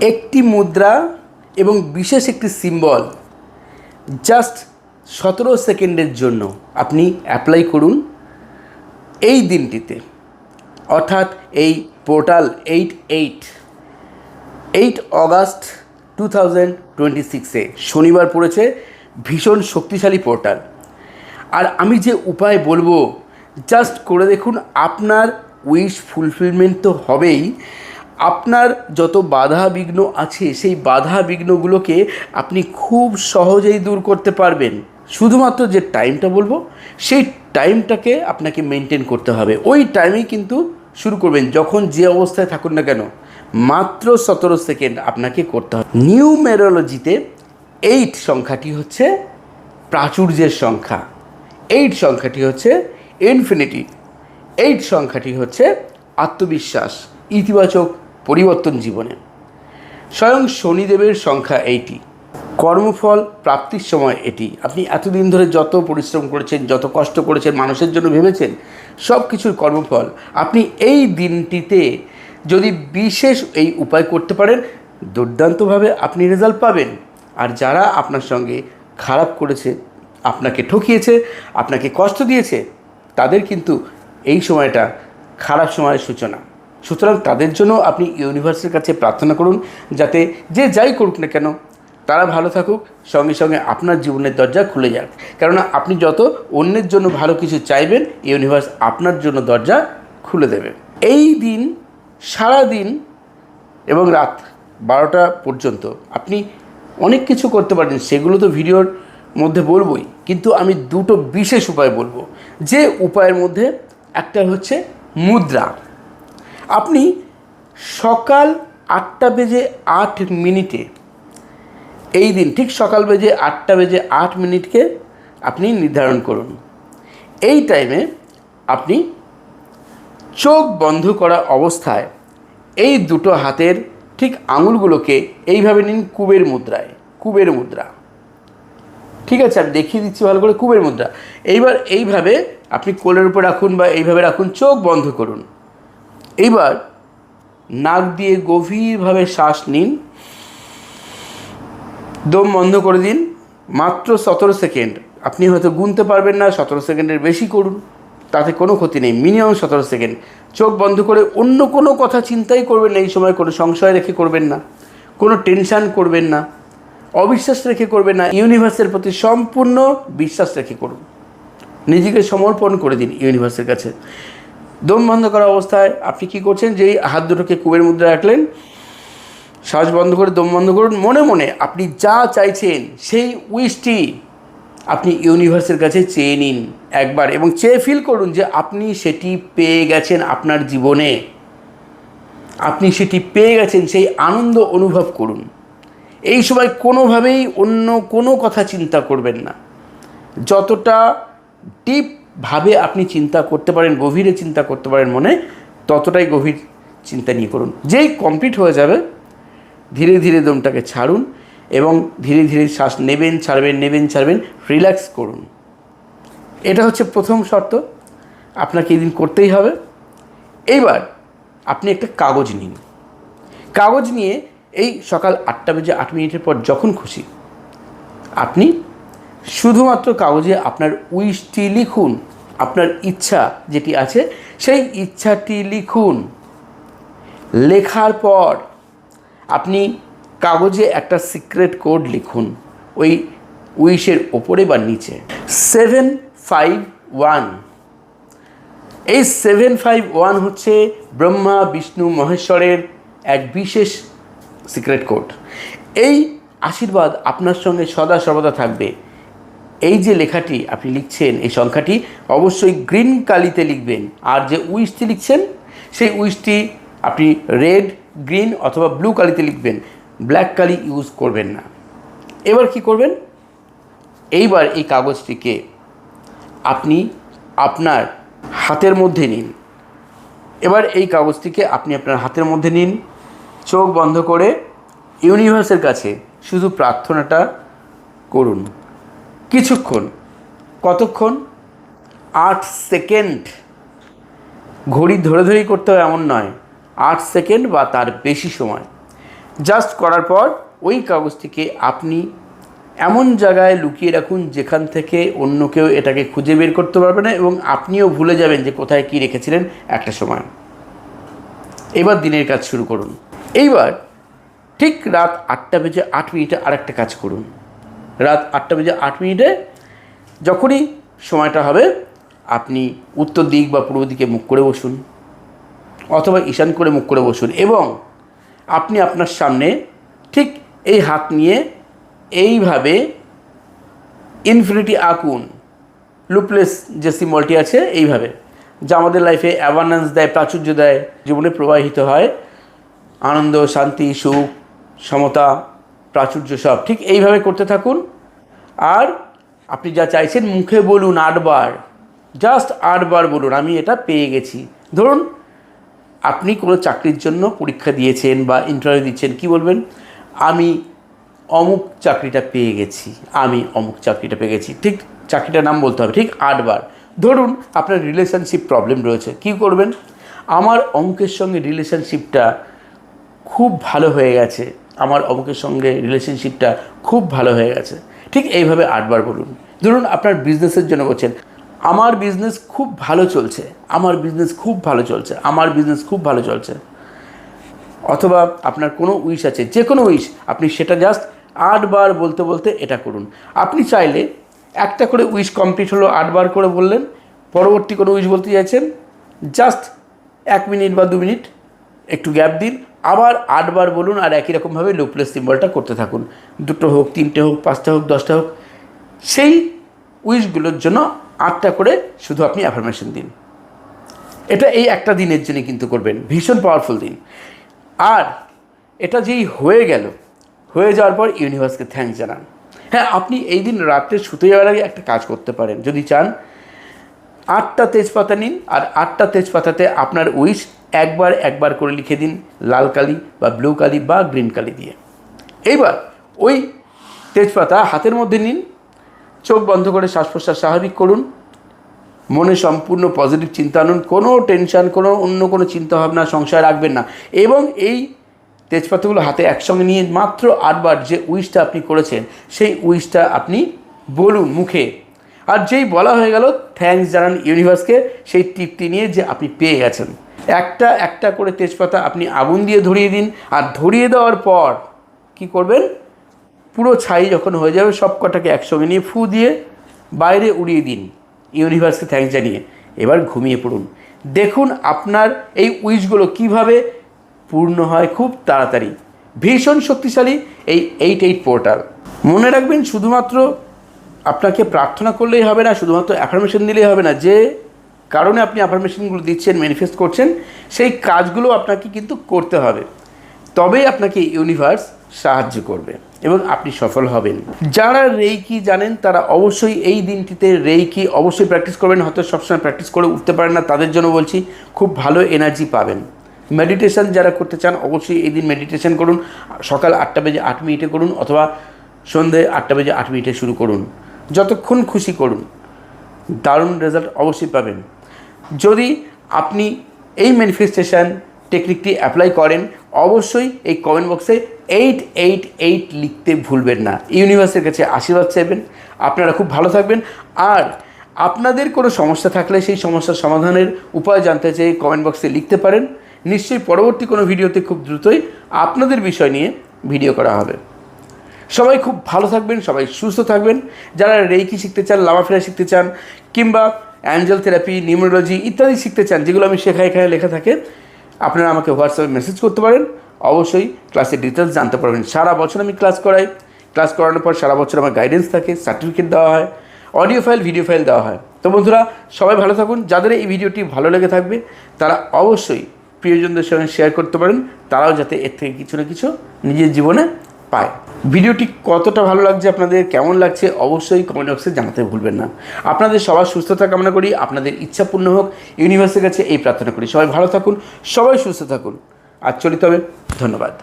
একটি মুদ্রা এবং বিশেষ একটি সিম্বল জাস্ট 17 সেকেন্ডের জন্য আপনি অ্যাপ্লাই করুন এই দিনটিতে, অর্থাৎ এই পোর্টাল 8 অগাস্ট 2026-এ শনিবার পড়েছে, ভীষণ শক্তিশালী পোর্টাল। আর আমি যে উপায় বলবো জাস্ট করে দেখুন, আপনার উইশ ফুলফিলমেন্ট তো হবেই, আপনার যত বাধা বিঘ্ন আছে সেই বাধা বিঘ্নগুলোকে আপনি খুব সহজেই দূর করতে পারবেন। শুধুমাত্র যে টাইমটা বলবো সেই টাইমটাকে আপনাকে মেনটেন করতে হবে। ওই টাইমেই কিন্তু শুরু করবেন, যখন যে অবস্থায় থাকুন না কেন, মাত্র 17 সেকেন্ড আপনাকে করতে হবে। নিউমেরোলজিতে 8 সংখ্যাটি হচ্ছে প্রাচুর্যের সংখ্যা, 8 সংখ্যাটি হচ্ছে ইনফিনিটি, 8 সংখ্যাটি হচ্ছে আত্মবিশ্বাস, ইতিবাচক পরিবর্তন জীবনে। স্বয়ং শনিদেবের সংখ্যা এইটি, কর্মফল প্রাপ্তির সময় এটি। আপনি এতদিন ধরে যত পরিশ্রম করেছেন, যত কষ্ট করেছেন, মানুষের জন্য ভেবেছেন, সব কিছুর কর্মফল আপনি এই দিনটিতে যদি বিশেষ এই উপায় করতে পারেন, দুর্দান্তভাবে আপনি রেজাল্ট পাবেন। আর যারা আপনার সঙ্গে খারাপ করেছে, আপনাকে ঠকিয়েছে, আপনাকে কষ্ট দিয়েছে, তাদের কিন্তু এই সময়টা খারাপ সময়ের সূচনা। সুতরাং তাদের জন্য আপনি ইউনিভার্সের কাছে প্রার্থনা করুন, যাতে যে যাই করুক না কেন তারা ভালো থাকুক, সঙ্গে সঙ্গে আপনার জীবনের দরজা খুলে যাক। কেননা আপনি যত অন্যের জন্য ভালো কিছু চাইবেন, ইউনিভার্স আপনার জন্য দরজা খুলে দেবে। এই দিন সারা দিন এবং রাত 12টা পর্যন্ত আপনি অনেক কিছু করতে পারেন, সেগুলো তো ভিডিওর মধ্যে বলবই, কিন্তু আমি দুটো বিশেষ উপায় বলবো। যে উপায়ের মধ্যে একটা হচ্ছে মুদ্রা। আপনি সকাল 8:08 এই দিন ঠিক সকাল 8:08 আপনি নির্ধারণ করুন। এই টাইমে আপনি চোখ বন্ধ করা অবস্থায় এই দুটো হাতের ঠিক আঙুলগুলোকে এইভাবে নিন, কুবের মুদ্রা। ঠিক আছে, আমি দেখিয়ে দিচ্ছি ভালো করে, কুবের মুদ্রা। এইবার এইভাবে আপনি কোলের উপর রাখুন বা এইভাবে রাখুন, চোখ বন্ধ করুন। এইবার নাক দিয়ে গভীরভাবে শ্বাস নিন, দম বন্ধ করে দিন, মাত্র 17 সেকেন্ড। আপনি হয়তো গুনতে পারবেন না, 17 সেকেন্ডের বেশি করুন, তাতে কোনো ক্ষতি নেই। মিনিমাম 17 সেকেন্ড চোখ বন্ধ করে অন্য কোনো কথা চিন্তাই করবেন না। এই সময় কোনো সংশয় রেখে করবেন না, কোনো টেনশান করবেন না, অবিশ্বাস রেখে করবেন না। ইউনিভার্সের প্রতি সম্পূর্ণ বিশ্বাস রেখে করুন, নিজেকে সমর্পণ করে দিন ইউনিভার্সের কাছে। দম বন্ধ করা অবস্থায় আপনি কী করছেন, যেই হাত দুটোকে কুবের মুদ্রা রাখলেন, শ্বাস বন্ধ করে দম বন্ধ করুন। মনে মনে আপনি যা চাইছেন সেই উইশটি আপনি ইউনিভার্সের কাছে চেয়ে নিন একবার, এবং চেয়ে ফিল করুন যে আপনি সেটি পেয়ে গেছেন আপনার জীবনে, আপনি সেটি পেয়ে গেছেন, সেই আনন্দ অনুভব করুন। এই সময় কোনোভাবেই অন্য কোনো কথা চিন্তা করবেন না। যতটা ডিপভাবে আপনি চিন্তা করতে পারেন, গভীরে চিন্তা করতে পারেন মনে, ততটাই গভীর চিন্তা নিয়ে করুন। যেই কমপ্লিট হয়ে যাবে, ধীরে ধীরে দমটাকে ছাড়ুন এবং ধীরে ধীরে শ্বাস নেবেন ছাড়বেন, রিল্যাক্স করুন। এটা হচ্ছে প্রথম শর্ত, আপনাকে এই দিন করতেই হবে। এইবার আপনি একটা কাগজ নিন, কাগজ নিয়ে এই সকাল 8:08 পর যখন খুশি আপনি শুধুমাত্র কাগজে আপনার উইশটি লিখুন, আপনার ইচ্ছা যেটি আছে সেই ইচ্ছাটি লিখুন। লেখার পর আপনি কাগজে একটা সিক্রেট কোড লিখুন, ওই উইশের ওপরে বা নিচে 751। এই 751 হচ্ছে ব্রহ্মা বিষ্ণু মহেশ্বরের এক বিশেষ সিক্রেট কোড। এই আশীর্বাদ আপনার সঙ্গে সদা সর্বদা থাকবে। এই যে লেখাটি আপনি লিখছেন, এই সংখ্যাটি অবশ্যই গ্রিন কালিতে লিখবেন। আর যে উইশটি লিখছেন সেই উইশটি আপনি রেড, গ্রিন অথবা ব্লু কালিতে লিখবেন, ব্ল্যাক কালি ইউজ করবেন না। এবার কি করবেন, এইবার এই কাগজটিকে আপনি আপনার হাতের মধ্যে নিন। এবার এই কাগজটিকে আপনি আপনার হাতের মধ্যে নিন, চোখ বন্ধ করে ইউনিভার্সের কাছে শুধু প্রার্থনাটা করুন কিছুক্ষণ। কতক্ষণ? 8 সেকেন্ড। ঘড়ি ধরে ধরেই করতে হবে এমন নয়, 8 সেকেন্ড বা তার বেশি সময়। জাস্ট করার পর ওই কাগজটিকে আপনি এমন জায়গায় লুকিয়ে রাখুন যেখান থেকে অন্য কেউ এটাকে খুঁজে বের করতে পারবে না এবং আপনিও ভুলে যাবেন যে কোথায় কী রেখেছিলেন একটা সময়। এবার দিনের কাজ শুরু করুন। এইবার ঠিক রাত 8:08 আরেকটা কাজ করুন। রাত 8:08 যখনই সময়টা হবে আপনি উত্তর দিক বা পূর্ব দিকে মুখ করে বসুন অথবা ঈশান করে মুখ করে বসুন এবং আপনি আপনার সামনে ঠিক এই হাত নিয়ে এইভাবে ইনফিনিটি আঁকুন। লুপলেস যে সিম্বলটি আছে এইভাবে, যা আমাদের লাইফে অ্যাবান্ডেন্স দেয়, প্রাচুর্য দেয়, জীবনে প্রবাহিত হয় আনন্দ, শান্তি, সুখ, সমতা, প্রাচুর্য সব। ঠিক এইভাবে করতে থাকুন। আর আপনি যা চাইছেন মুখে বলুন 8 বার, জাস্ট 8 বার বলুন আমি এটা পেয়ে গেছি। ধরুন আপনি কোনো চাকরির জন্য পরীক্ষা দিয়েছেন বা ইন্টারভিউ দিচ্ছেন, কি বলবেন? আমি অমুক চাকরিটা পেয়ে গেছি, আমি অমুক চাকরিটা পেয়ে গেছি। ঠিক চাকরিটার নাম বলতে হবে, ঠিক 8 বার। ধরুন আপনার রিলেশনশিপ প্রবলেম রয়েছে, কী করবেন? আমার অমুকের সঙ্গে রিলেশনশিপটা খুব ভালো হয়ে গেছে, আমার অমুকের সঙ্গে রিলেশনশিপটা খুব ভালো হয়ে গেছে। ঠিক এইভাবে 8 বার বলুন। ধরুন আপনার বিজনেসের জন্য বলছেন, আমার বিজনেস খুব ভালো চলছে, আমার বিজনেস খুব ভালো চলছে, আমার বিজনেস খুব ভালো চলছে। অথবা আপনার কোনো উইশ আছে, যে কোনো উইশ, আপনি সেটা জাস্ট 8 বার বলতে বলতে এটা করুন। আপনি চাইলে একটা করে উইশ কমপ্লিট হলো 8 বার করে বললেন, পরবর্তী কোনো উইশ বলতে চাইছেন, জাস্ট 1 মিনিট বা 2 মিনিট একটু গ্যাপ দিন, আবার 8 বার বলুন আর একই রকমভাবে লুপলেস সিম্বলটা করতে থাকুন। 2টো হোক, 3টে হোক, 5টা হোক, 10টা হোক, সেই উইশগুলোর জন্য 8টা করে শুধু আপনি অ্যাফার্মেশন দিন। এটা এই একটা দিনের জন্য কিন্তু করবেন, ভীষণ পাওয়ারফুল দিন। আর এটা যেই হয়ে গেল, হয়ে যাওয়ার পর ইউনিভার্সকে থ্যাঙ্কস জানান। হ্যাঁ, আপনি এই দিন রাত্রে শুতে যাওয়ার আগে একটা কাজ করতে পারেন, যদি চান 8টা তেজপাতা নিন আর 8টা তেজপাতাতে আপনার উইশ একবার করে লিখে দিন, লাল কালি বা ব্লু কালি বা গ্রিন কালি দিয়ে। এইবার ওই তেজপাতা হাতের মধ্যে নিন, চোখ বন্ধ করে শ্বাস প্রশ্বাস স্বাভাবিক করুন, মনে সম্পূর্ণ পজিটিভ চিন্তা আনুন, কোনো টেনশান, কোনো অন্য কোনো চিন্তাভাবনা সংশয় রাখবেন না এবং এই তেজপাতাগুলো হাতে একসঙ্গে নিয়ে মাত্র 8 বার যে উইশটা আপনি করেছেন সেই উইশটা আপনি বলুন মুখে। আর যেই বলা হয়ে গেল থ্যাঙ্কস জানান ইউনিভার্সকে, সেই তৃপ্তি নিয়ে যে আপনি পেয়ে গেছেন। একটা করে তেজপাতা আপনি আগুন দিয়ে ধরিয়ে দিন আর ধরিয়ে দেওয়ার পর কি করবেন? পুরো ছাই যখন হয়ে যাবে সব কটাকে একসঙ্গে নিয়ে ফু দিয়ে বাইরে উড়িয়ে দিন ইউনিভার্সকে থ্যাঙ্কস জানিয়ে। এবার ঘুমিয়ে পড়ুন, দেখুন আপনার এই উইশগুলো কিভাবে পূর্ণ হয় খুব তাড়াতাড়ি। ভীষণ শক্তিশালী এই 88 পোর্টাল। মনে রাখবেন, শুধুমাত্র আপনাকে প্রার্থনা করলেই হবে না, শুধুমাত্র অ্যাফার্মেশন দিলেই হবে না। যে কারণে আপনি অ্যাফার্মেশনগুলো দিচ্ছেন, ম্যানিফেস্ট করছেন, সেই কাজগুলো আপনাকে কিন্তু করতে হবে, তবেই আপনাকে ইউনিভার্স সাহায্য করবে এবং আপনি সফল হবেন। যারা রেইকি জানেন তারা অবশ্যই এই দিনটিতে রেইকি অবশ্যই প্র্যাকটিস করবেন। হয়তো সবসময় প্র্যাকটিস করে উঠতে পারেন না, তাদের জন্য বলছি, খুব ভালো এনার্জি পাবেন। মেডিটেশন যারা করতে চান অবশ্যই এই দিন মেডিটেশন করুন, সকাল 8:08 করুন অথবা সন্ধ্যে 8:08 শুরু করুন, যতক্ষণ খুশি করুন, দারুণ রেজাল্ট অবশ্যই পাবেন। যদি আপনি এই ম্যানিফেস্টেশন টেকনিকটি অ্যাপ্লাই করেন, অবশ্যই এই কমেন্ট বক্সে 888 লিখতে ভুলবেন না। ইউনিভার্সের কাছে আশীর্বাদ চাইবেন। আপনারা খুব ভালো থাকবেন। আর আপনাদের কোনো সমস্যা থাকলে সেই সমস্যার সমাধানের উপায় জানতে চাই কমেন্ট বক্সে লিখতে পারেন। নিশ্চয়ই পরবর্তী কোনো ভিডিওতে খুব দ্রুতই আপনাদের বিষয় নিয়ে ভিডিও করা হবে। সবাই খুব ভালো থাকবেন, সবাই সুস্থ থাকবেন। যারা রেইকি শিখতে চান, লামাফেরা শিখতে চান, কিংবা অ্যাঞ্জেল থেরাপি, নিউমেরোলজি ইত্যাদি শিখতে চান, যেগুলো আমি শেখাই, এখানে লেখা থাকে, আপনারা আমাকে হোয়াটসঅ্যাপে মেসেজ করতে পারেন। অবশ্যই ক্লাসের ডিটেলস জানতে পারবেন। সারা বছর আমি ক্লাস করাই। ক্লাস করানোর পর সারা বছর আমার গাইডেন্স থাকে, সার্টিফিকেট দেওয়া হয়, অডিও ফাইল, ভিডিও ফাইল দেওয়া হয়। তো বন্ধুরা, সবাই ভালো থাকুন। যাদের এই ভিডিওটি ভালো লেগে থাকবে তারা অবশ্যই প্রিয়জনদের সঙ্গে শেয়ার করতে পারেন, তারাও যাতে এর থেকে কিছু না কিছু নিজের জীবনে পায়। ভিডিওটি কতটা ভালো লাগছে, আপনাদের কেমন লাগছে, অবশ্যই কমেন্ট বক্সে জানাতে ভুলবেন না। আপনাদের সবার সুস্থতা কামনা করি, আপনাদের ইচ্ছা পূর্ণ হোক, ইউনিভার্সের কাছে এই প্রার্থনা করি। সবাই ভালো থাকুন, সবাই সুস্থ থাকুন। আজ চলিতে হবে। ধন্যবাদ।